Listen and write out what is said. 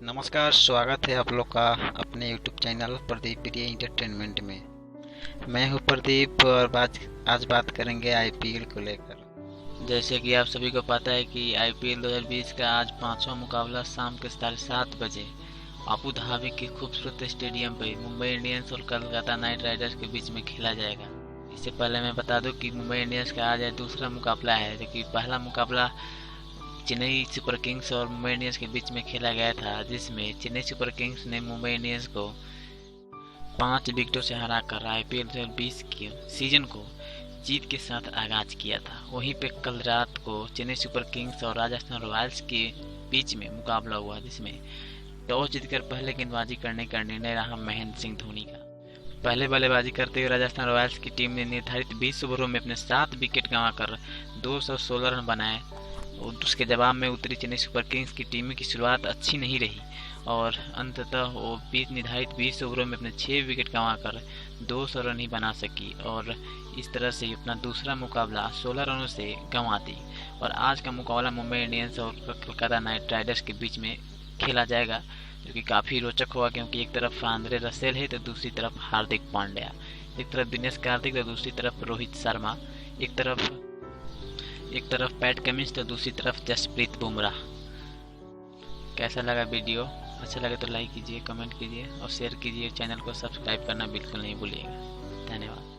नमस्कार, स्वागत है आप लोग का अपने यूट्यूब चैनल प्रदीप प्रिय इंटरटेनमेंट में। मैं हूं प्रदीप और आज बात करेंगे आईपीएल को लेकर। जैसे कि आप सभी को पता है कि आईपीएल 2020 का आज पांचवा मुकाबला शाम के 7:30 बजे अबू धाबी के खूबसूरत स्टेडियम पर मुंबई इंडियंस और कोलकाता नाइट राइडर्स के बीच में खेला जाएगा। इससे पहले मैं बता दूं कि मुंबई इंडियंस का आज दूसरा मुकाबला है, जबकि पहला मुकाबला चेन्नई सुपर किंग्स और मुंबई इंडियंस के बीच में खेला गया था, जिसमें चेन्नई सुपर किंग्स ने मुंबई इंडियंस को 5 विकेटों से हराकर आईपीएल 2020 के सीजन को जीत के साथ आगाज किया था। वहीं पे कल रात को चेन्नई सुपर किंग्स और राजस्थान रॉयल्स के बीच में मुकाबला हुआ, जिसमें टॉस जीतकर पहले गेंदबाजी करने का निर्णय रहा महेंद्र सिंह धोनी का। पहले बल्लेबाजी करते हुए राजस्थान रॉयल्स की टीम ने निर्धारित 20 ओवरों में अपने 7 विकेट गंवाकर 216 रन बनाए और उसके जवाब में उतरी चेन्नई सुपर किंग्स की टीम की शुरुआत अच्छी नहीं रही और अंततः वो निर्धारित 20 ओवरों में अपने 6 विकेट गंवाकर 200 रन ही बना सकी और इस तरह से अपना दूसरा मुकाबला 16 रनों से गंवा दी। और आज का मुकाबला मुंबई इंडियंस और कोलकाता नाइट राइडर्स के बीच में खेला जाएगा, जो कि काफ़ी रोचक होगा, क्योंकि एक तरफ आंद्रे रसेल है तो दूसरी तरफ हार्दिक पांड्या, एक तरफ दिनेश कार्तिक तो दूसरी तरफ रोहित शर्मा, एक तरफ पैट कमिंस तो दूसरी तरफ जसप्रीत बुमराह। कैसा लगा वीडियो? अच्छा लगे तो लाइक कीजिए, कमेंट कीजिए और शेयर कीजिए। चैनल को सब्सक्राइब करना बिल्कुल नहीं भूलिएगा। धन्यवाद।